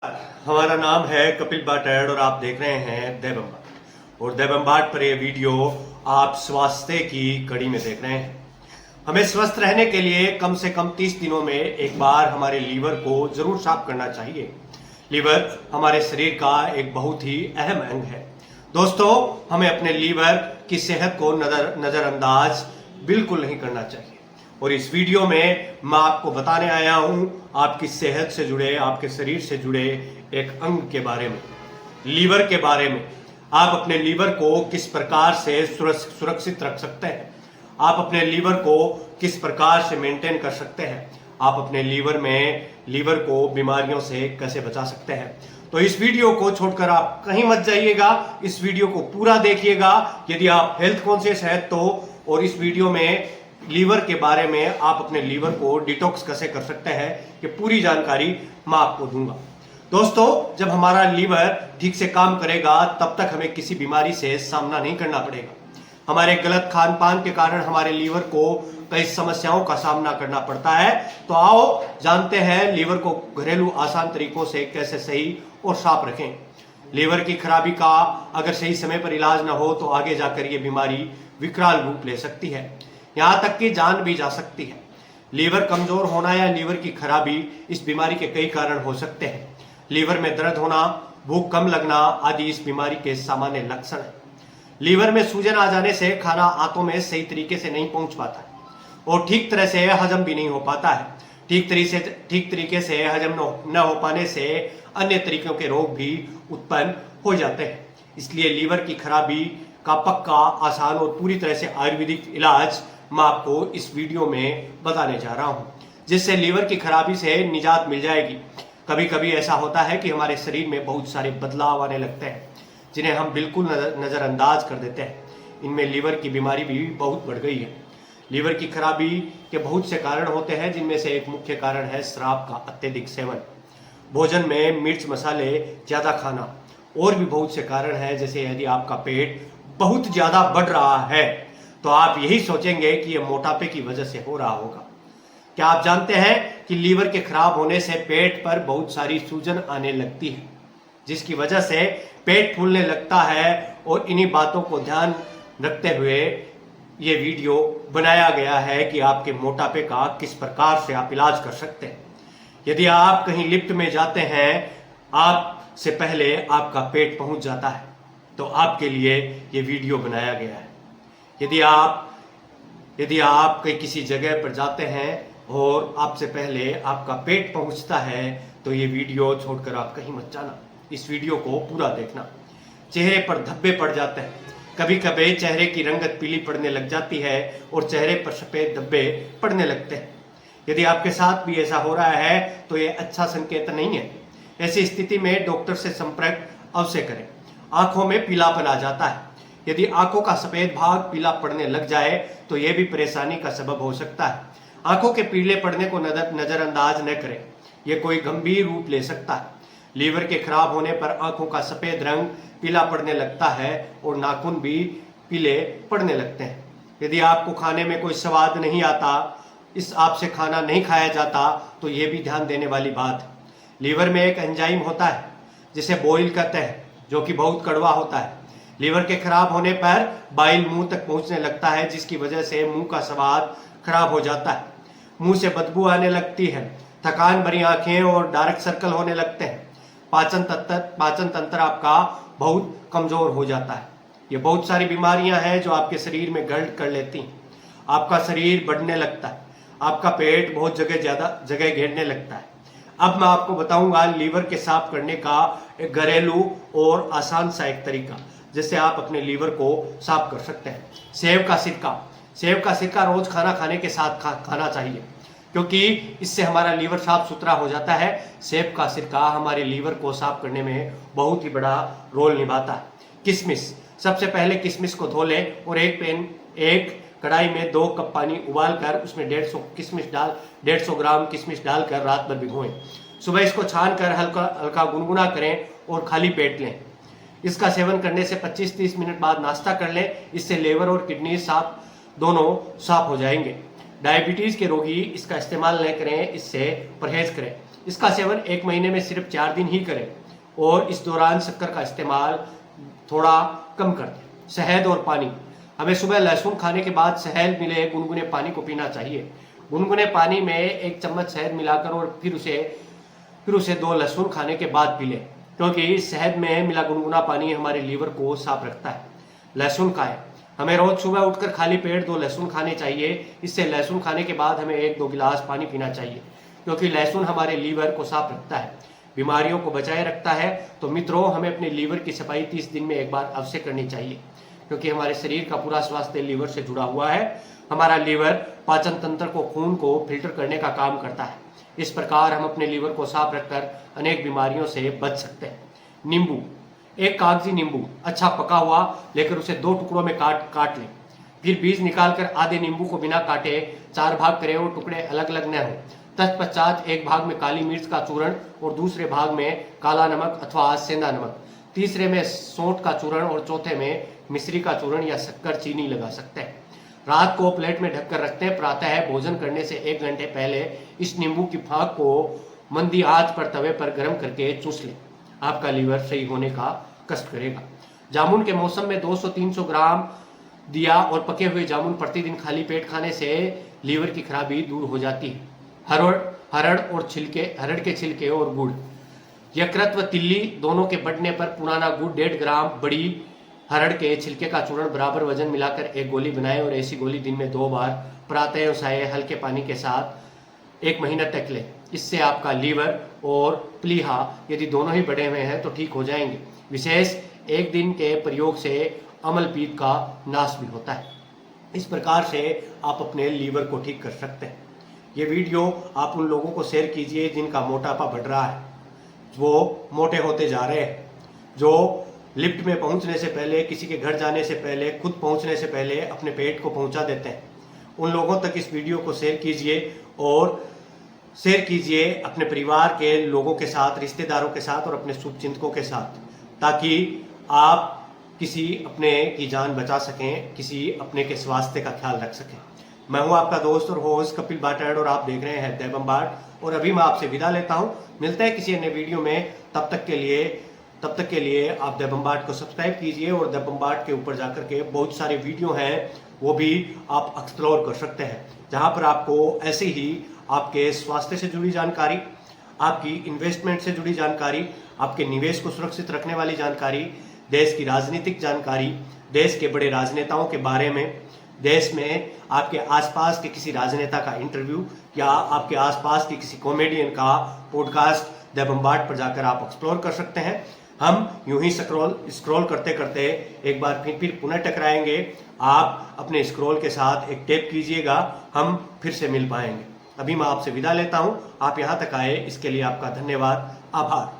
हमारा नाम है कपिल बाटैड और आप देख रहे हैं दैबम्बाट। और दैबम्बाट पर ये वीडियो आप स्वास्थ्य की कड़ी में देख रहे हैं। हमें स्वस्थ रहने के लिए कम से कम 30 दिनों में एक बार हमारे लीवर को जरूर साफ करना चाहिए। लीवर हमारे शरीर का एक बहुत ही अहम अंग है। दोस्तों, हमें अपने लीवर की सेहत को नजरअंदाज बिल्कुल नहीं करना चाहिए। और इस वीडियो में मैं आपको बताने आया हूं आपकी सेहत से जुड़े, आपके शरीर से जुड़े एक अंग के बारे में, लीवर के बारे में। आप अपने लीवर को किस प्रकार से सुरक्षित रख सकते हैं, आप अपने लीवर को किस प्रकार से मेंटेन कर सकते हैं, आप अपने लीवर को बीमारियों से कैसे बचा सकते हैं। तो इस वीडियो को छोड़कर आप कहीं मत जाइएगा, इस वीडियो को पूरा देखिएगा यदि आप हेल्थ कॉन्शियस हैं तो। और इस वीडियो में लीवर के बारे में, आप अपने लीवर को डिटॉक्स कैसे कर सकते हैं, ये पूरी जानकारी मैं आपको दूंगा। दोस्तों, जब हमारा लीवर ठीक से काम करेगा तब तक हमें किसी बीमारी से सामना नहीं करना पड़ेगा। हमारे गलत खान पान के कारण हमारे लीवर को कई समस्याओं का सामना करना पड़ता है। तो आओ जानते हैं लीवर को घरेलू आसान तरीकों से कैसे सही और साफ रखें। लीवर की खराबी का अगर सही समय पर इलाज न हो तो आगे जाकर ये बीमारी विकराल रूप ले सकती है, यहाँ तक कि जान भी जा सकती है। लीवर कमजोर होना या लीवर की खराबी इस बीमारी के कई कारण हो सकते हैं। लीवर में दर्द होना, भूख कम लगना आदि इस बीमारी के सामान्य लक्षण हैं। लीवर में सूजन आ जाने से खाना आंतों में सही तरीके से नहीं पहुंच पाता है और ठीक तरह से हजम भी नहीं हो पाता है। ठीक तरीके से हजम न हो पाने से अन्य तरीकों के रोग भी उत्पन्न हो जाते हैं। इसलिए लीवर की खराबी का पक्का, आसान और पूरी तरह से आयुर्वेदिक इलाज मैं आपको इस वीडियो में बताने जा रहा हूं, जिससे लीवर की खराबी से निजात मिल जाएगी। कभी कभी ऐसा होता है कि हमारे शरीर में बहुत सारे बदलाव आने लगते हैं जिन्हें हम बिल्कुल नज़रअंदाज कर देते हैं। इनमें लीवर की बीमारी भी बहुत बढ़ गई है। लीवर की खराबी के बहुत से कारण होते हैं, जिनमें से एक मुख्य कारण है शराब का अत्यधिक सेवन, भोजन में मिर्च मसाले ज़्यादा खाना। और भी बहुत से कारण हैं, जैसे यदि आपका पेट बहुत ज़्यादा बढ़ रहा है तो आप यही सोचेंगे कि यह मोटापे की वजह से हो रहा होगा। क्या आप जानते हैं कि लीवर के खराब होने से पेट पर बहुत सारी सूजन आने लगती है, जिसकी वजह से पेट फूलने लगता है। और इन्हीं बातों को ध्यान रखते हुए ये वीडियो बनाया गया है कि आपके मोटापे का किस प्रकार से आप इलाज कर सकते हैं। यदि आप कहीं लिफ्ट में जाते हैं, आपसे पहले आपका पेट पहुंच जाता है, तो आपके लिए ये वीडियो बनाया गया है। यदि आप कहीं किसी जगह पर जाते हैं और आपसे पहले आपका पेट पहुंचता है तो ये वीडियो छोड़कर आप कहीं मत जाना, इस वीडियो को पूरा देखना। चेहरे पर धब्बे पड़ जाते हैं, कभी कभी चेहरे की रंगत पीली पड़ने लग जाती है और चेहरे पर सफेद धब्बे पड़ने लगते हैं। यदि आपके साथ भी ऐसा हो रहा है तो ये अच्छा संकेत नहीं है। ऐसी स्थिति में डॉक्टर से संपर्क अवश्य करें। आंखों में पीलापन आ जाता है, यदि आंखों का सफेद भाग पीला पड़ने लग जाए तो यह भी परेशानी का सबब हो सकता है। आंखों के पीले पड़ने को नजरअंदाज न करें, यह कोई गंभीर रूप ले सकता है। लीवर के खराब होने पर आंखों का सफेद रंग पीला पड़ने लगता है और नाखून भी पीले पड़ने लगते हैं। यदि आपको खाने में कोई स्वाद नहीं आता, आपसे खाना नहीं खाया जाता, तो यह भी ध्यान देने वाली बात है। लीवर में एक एंजाइम होता है जिसे बोइल कहते हैं, जो कि बहुत कड़वा होता है। लीवर के खराब होने पर बाइल मुंह तक पहुंचने लगता है, जिसकी वजह से मुंह का स्वाद खराब हो जाता है। मुंह से बदबू आने लगती है, थकान भरी आंखें और डार्क सर्कल होने लगते हैं। पाचन तंत्र आपका बहुत कमजोर हो जाता है। ये बहुत सारी बीमारियां हैं जो आपके शरीर में गर्द कर लेती हैं। आपका शरीर बढ़ने लगता है, आपका पेट बहुत जगह घेरने लगता है। अब मैं आपको बताऊंगा लीवर के साफ करने का एक घरेलू और आसान सा एक तरीका, जिससे आप अपने लीवर को साफ कर सकते हैं। सेब का सिरका रोज खाना खाने के साथ खाना चाहिए, क्योंकि इससे हमारा लीवर साफ सुथरा हो जाता है। सेब का सिरका हमारे लीवर को साफ करने में बहुत ही बड़ा रोल निभाता है। किशमिश, सबसे पहले किशमिश को धो लें और एक कढ़ाई में 2 कप पानी उबालकर उसमें 150 ग्राम किशमिश डालकर रात भर भिगोएं। सुबह इसको छान कर हल्का गुनगुना करें और खाली पेट लें। इसका सेवन करने से 25-30 मिनट बाद नाश्ता कर लें। इससे लीवर और किडनी दोनों साफ हो जाएंगे। डायबिटीज के रोगी इसका इस्तेमाल न करें, इससे परहेज करें। इसका सेवन 1 महीने में सिर्फ 4 दिन ही करें और इस दौरान शक्कर का इस्तेमाल थोड़ा कम कर दें। शहद और पानी, हमें सुबह लहसुन खाने के बाद शहद मिले गुनगुने पानी को पीना चाहिए। गुनगुने पानी में 1 चम्मच शहद मिलाकर और फिर उसे 2 लहसुन खाने के बाद पी लें, क्योंकि शहद में मिला गुनगुना पानी हमारे लीवर को साफ रखता है। लहसुन खाएं, हमें रोज सुबह उठकर खाली पेट 2 लहसुन खाने चाहिए। इससे लहसुन खाने के बाद हमें 1-2 गिलास पानी पीना चाहिए, क्योंकि लहसुन हमारे लीवर को साफ रखता है, बीमारियों को बचाए रखता है। तो मित्रों, हमें अपने लीवर की सफाई 30 दिन में एक बार अवश्य करनी चाहिए, क्योंकि हमारे शरीर का पूरा स्वास्थ्य लीवर से जुड़ा हुआ है। हमारा लीवर पाचन तंत्र को, खून को फिल्टर करने का काम करता है। इस प्रकार हम अपने लीवर को साफ रखकर अनेक बीमारियों से बच सकते हैं। नींबू, 1 कागजी नींबू अच्छा पका हुआ लेकर उसे 2 टुकड़ों में काट लें। फिर बीज निकालकर आधे नींबू को बिना काटे 4 भाग करें और टुकड़े अलग अलग न हों। तत्पश्चात 1 भाग में काली मिर्च का चूर्ण और दूसरे भाग में काला नमक अथवा सेंधा नमक, तीसरे में सौंठ का चूर्ण और चौथे में मिश्री का चूर्ण या शक्कर चीनी लगा सकते हैं। रात को प्लेट में ढककर रखते हैं। प्रातः भोजन करने से 1 घंटे पहले इस नींबू की फाक को मंदी आंच पर तवे पर गर्म करके चूस लें। आपका लीवर सही होने का कष्ट करेगा। जामुन के मौसम में 200-300 ग्राम दिया और पके हुए जामुन प्रतिदिन खाली पेट खाने से लीवर की खराबी दूर हो जाती है। हरड़ के छिलके और गुड़, यकृत व तिल्ली दोनों के बढ़ने पर पुराना गुड़ 1.5 ग्राम, बड़ी हरड़ के छिलके का चूर्ण बराबर वजन मिलाकर 1 गोली बनाएं और ऐसी गोली दिन में 2 बार प्रातः और सायं हल्के पानी के साथ 1 महीना तक लें। इससे आपका लीवर और प्लीहा यदि दोनों ही बढ़े हुए हैं तो ठीक हो जाएंगे। विशेष 1 दिन के प्रयोग से अम्लपीत का नाश भी होता है। इस प्रकार से आप अपने लीवर को ठीक कर सकते हैं। ये वीडियो आप उन लोगों को शेयर कीजिए जिनका मोटापा बढ़ रहा है, वो मोटे होते जा रहे हैं, जो लिफ्ट में पहुंचने से पहले, किसी के घर जाने से पहले, खुद पहुंचने से पहले अपने पेट को पहुंचा देते हैं। उन लोगों तक इस वीडियो को शेयर कीजिए और शेयर कीजिए अपने परिवार के लोगों के साथ, रिश्तेदारों के साथ और अपने शुभचिंतकों के साथ, ताकि आप किसी अपने की जान बचा सकें, किसी अपने के स्वास्थ्य का ख्याल रख सकें। मैं हूं आपका दोस्त और होस्ट कपिल बाटैड और आप देख रहे हैं दै बम्बार्ड। और अभी मैं आपसे विदा लेता हूं। मिलते हैं किसी अन्य वीडियो में। तब तक के लिए आप दै बम्बार्ड को सब्सक्राइब कीजिए और दै बम्बार्ड के ऊपर जाकर के बहुत सारे वीडियो हैं, वो भी आप एक्सप्लोर कर सकते हैं, जहां पर आपको ऐसे ही आपके स्वास्थ्य से जुड़ी जानकारी, आपकी इन्वेस्टमेंट से जुड़ी जानकारी, आपके निवेश को सुरक्षित रखने वाली जानकारी, देश की राजनीतिक जानकारी, देश के बड़े राजनेताओं के बारे में, देश में आपके आसपास के किसी राजनेता का इंटरव्यू या आपके आसपास के किसी कॉमेडियन का पॉडकास्ट दै बम्बार्ड पर जाकर आप एक्सप्लोर कर सकते हैं। हम यूं ही स्क्रॉल करते करते एक बार फिर पुनः टकराएंगे। आप अपने स्क्रॉल के साथ एक टेप कीजिएगा, हम फिर से मिल पाएंगे। अभी मैं आपसे विदा लेता हूं। आप यहां तक आए इसके लिए आपका धन्यवाद, आभार।